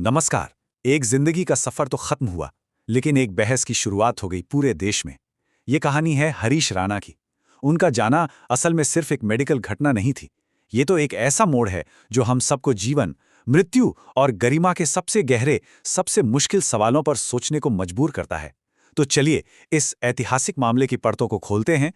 नमस्कार। एक जिंदगी का सफर तो खत्म हुआ, लेकिन एक बहस की शुरुआत हो गई पूरे देश में। ये कहानी है हरीश राणा की। उनका जाना असल में सिर्फ एक मेडिकल घटना नहीं थी। ये तो एक ऐसा मोड़ है जो हम सबको जीवन, मृत्यु और गरिमा के सबसे गहरे, सबसे मुश्किल सवालों पर सोचने को मजबूर करता है। तो चलिए इस ऐतिहासिक मामले की परतों को खोलते हैं।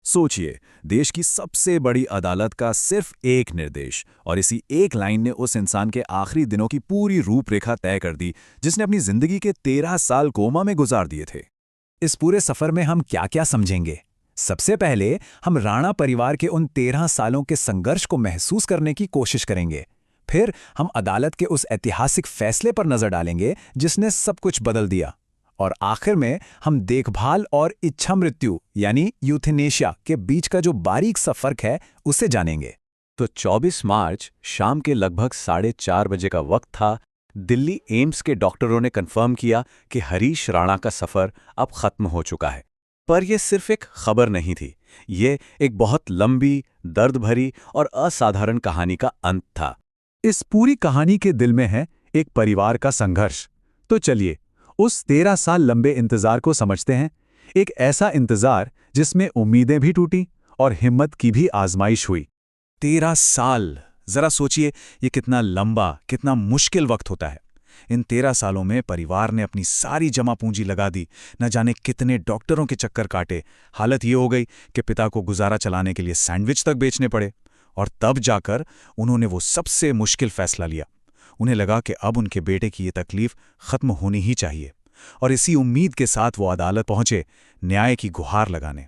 सोचिए, देश की सबसे बड़ी अदालत का सिर्फ एक निर्देश और इसी एक लाइन ने उस इंसान के आखिरी दिनों की पूरी रूपरेखा तय कर दी, जिसने अपनी जिंदगी के 13 साल कोमा में गुजार दिए थे। इस पूरे सफर में हम क्या क्या समझेंगे? सबसे पहले हम राणा परिवार के उन 13 सालों के संघर्ष को महसूस करने की कोशिश करेंगे। फिर हम अदालत के उस ऐतिहासिक फैसले पर नजर डालेंगे जिसने सब कुछ बदल दिया। और आखिर में हम देखभाल और इच्छा मृत्यु यानी यूथेनेशिया के बीच का जो बारीक सा फर्क है उसे जानेंगे। तो 24 मार्च शाम के लगभग 4:30 बजे का वक्त था। दिल्ली एम्स के डॉक्टरों ने कंफर्म किया कि हरीश राणा का सफर अब खत्म हो चुका है। पर यह सिर्फ एक खबर नहीं थी, ये एक बहुत लंबी, दर्द भरी और असाधारण कहानी का अंत था। इस पूरी कहानी के दिल में है एक परिवार का संघर्ष। तो चलिए उस 13 साल लंबे इंतजार को समझते हैं। एक ऐसा इंतजार जिसमें उम्मीदें भी टूटी और हिम्मत की भी आजमाइश हुई। 13 साल, जरा सोचिए ये कितना लंबा, कितना मुश्किल वक्त होता है। इन 13 सालों में परिवार ने अपनी सारी जमा पूंजी लगा दी, न जाने कितने डॉक्टरों के चक्कर काटे। हालत ये हो गई कि पिता को गुजारा चलाने के लिए सैंडविच तक बेचने पड़े। और तब जाकर उन्होंने वो सबसे मुश्किल फैसला लिया। उन्हें लगा कि अब उनके बेटे की ये तकलीफ खत्म होनी ही चाहिए। और इसी उम्मीद के साथ वो अदालत पहुंचे, न्याय की गुहार लगाने।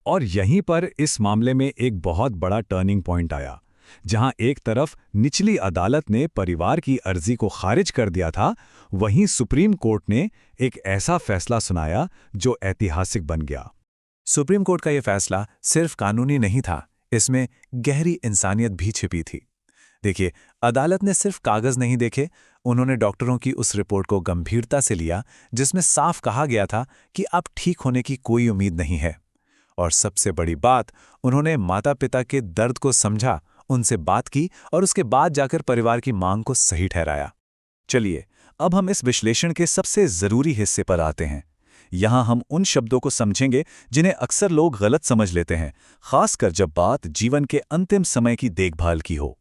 और यहीं पर इस मामले में एक बहुत बड़ा टर्निंग पॉइंट आया। जहां एक तरफ निचली अदालत ने परिवार की अर्जी को खारिज कर दिया था, वहीं सुप्रीम कोर्ट ने एक ऐसा फैसला सुनाया जो ऐतिहासिक बन गया। सुप्रीम कोर्ट का यह फैसला सिर्फ कानूनी नहीं था, इसमें गहरी इंसानियत भी छिपी थी। देखिए, अदालत ने सिर्फ कागज नहीं देखे, उन्होंने डॉक्टरों की उस रिपोर्ट को गंभीरता से लिया जिसमें साफ कहा गया था कि अब ठीक होने की कोई उम्मीद नहीं है। और सबसे बड़ी बात, उन्होंने माता-पिता के दर्द को समझा, उनसे बात की और उसके बाद जाकर परिवार की मांग को सही ठहराया। चलिए, अब हम इस विश्लेषण के सबसे जरूरी हिस्से पर आते हैं। यहां हम उन शब्दों को समझेंगे जिन्हें अक्सर लोग गलत समझ लेते हैं, खासकर जब बात जीवन के अंतिम समय की देखभाल की हो।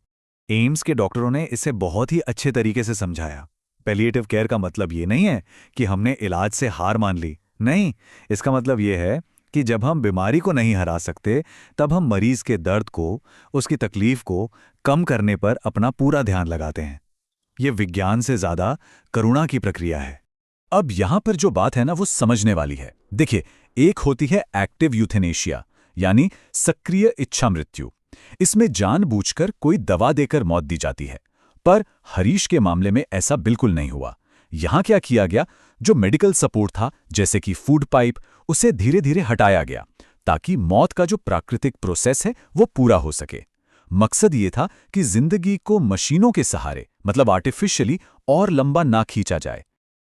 एम्स के डॉक्टरों ने इसे बहुत ही अच्छे तरीके से समझाया। पैलिएटिव केयर का मतलब ये नहीं है कि हमने इलाज से हार मान ली। नहीं, इसका मतलब ये है कि जब हम बीमारी को नहीं हरा सकते, तब हम मरीज के दर्द को, उसकी तकलीफ को कम करने पर अपना पूरा ध्यान लगाते हैं। ये विज्ञान से ज्यादा करुणा की प्रक्रिया है। अब यहां पर जो बात है ना, वो समझने वाली है। देखिए, एक होती है एक्टिव यूथेनेशिया यानी सक्रिय इच्छा मृत्यु। इसमें जानबूझकर कोई दवा देकर मौत दी जाती है। पर हरीश के मामले में ऐसा बिल्कुल नहीं हुआ। यहां क्या किया गया, जो मेडिकल सपोर्ट था जैसे कि फूड पाइप, उसे धीरे धीरे हटाया गया ताकि मौत का जो प्राकृतिक प्रोसेस है वो पूरा हो सके। मकसद ये था कि जिंदगी को मशीनों के सहारे, मतलब आर्टिफिशियली, और लंबा ना खींचा जाए।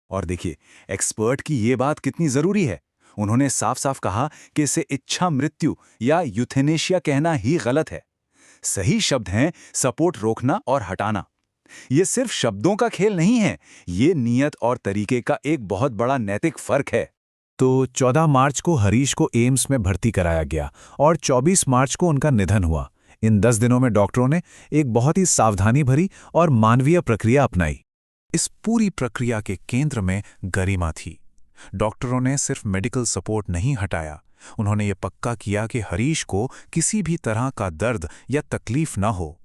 और देखिए, एक्सपर्ट की ये बात कितनी जरूरी है। उन्होंने साफ साफ कहा कि इसे इच्छा मृत्यु या यूथेनेशिया कहना ही गलत है। सही शब्द हैं सपोर्ट रोकना और हटाना। ये सिर्फ शब्दों का खेल नहीं है, ये नियत और तरीके का एक बहुत बड़ा नैतिक फर्क है। तो 14 मार्च को हरीश को एम्स में भर्ती कराया गया और 24 मार्च को उनका निधन हुआ। इन 10 दिनों में डॉक्टरों ने एक बहुत ही सावधानी भरी और मानवीय प्रक्रिया अपनाई। इस पूरी प्रक्रिया के केंद्र में गरिमा थी। डॉक्टरों ने सिर्फ मेडिकल सपोर्ट नहीं हटाया, उन्होंने ये पक्का किया कि हरीश को किसी भी तरह का दर्द या तकलीफ न हो।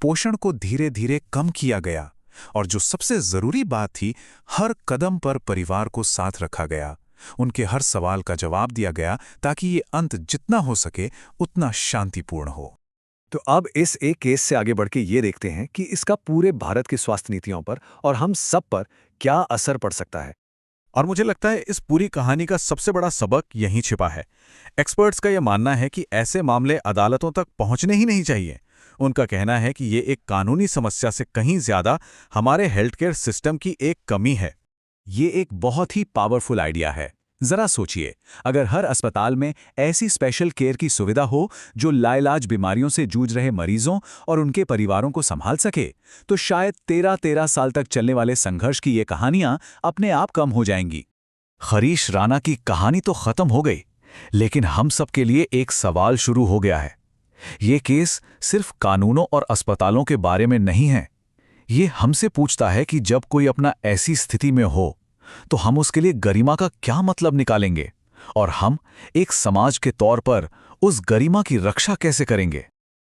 पोषण को धीरे धीरे कम किया गया और जो सबसे जरूरी बात थी, हर कदम पर परिवार को साथ रखा गया। उनके हर सवाल का जवाब दिया गया ताकि ये अंत जितना हो सके उतना शांतिपूर्ण हो। तो अब इस एक केस से आगे बढ़ के ये देखते हैं कि इसका पूरे भारत की स्वास्थ्य नीतियों पर और हम सब पर क्या असर पड़ सकता है। और मुझे लगता है इस पूरी कहानी का सबसे बड़ा सबक यहीं छिपा है। एक्सपर्ट्स का यह मानना है कि ऐसे मामले अदालतों तक पहुंचने ही नहीं चाहिए। उनका कहना है कि ये एक कानूनी समस्या से कहीं ज्यादा हमारे हेल्थ केयर सिस्टम की एक कमी है। ये एक बहुत ही पावरफुल आइडिया है। जरा सोचिए, अगर हर अस्पताल में ऐसी स्पेशल केयर की सुविधा हो जो लाइलाज बीमारियों से जूझ रहे मरीजों और उनके परिवारों को संभाल सके, तो शायद 13-13 साल तक चलने वाले संघर्ष की ये कहानियां अपने आप कम हो जाएंगी। हरीश राणा की कहानी तो खत्म हो गई, लेकिन हम सबके लिए एक सवाल शुरू हो गया है। ये केस सिर्फ कानूनों और अस्पतालों के बारे में नहीं है। ये हमसे पूछता है कि जब कोई अपना ऐसी स्थिति में हो तो हम उसके लिए गरिमा का क्या मतलब निकालेंगे, और हम एक समाज के तौर पर उस गरिमा की रक्षा कैसे करेंगे।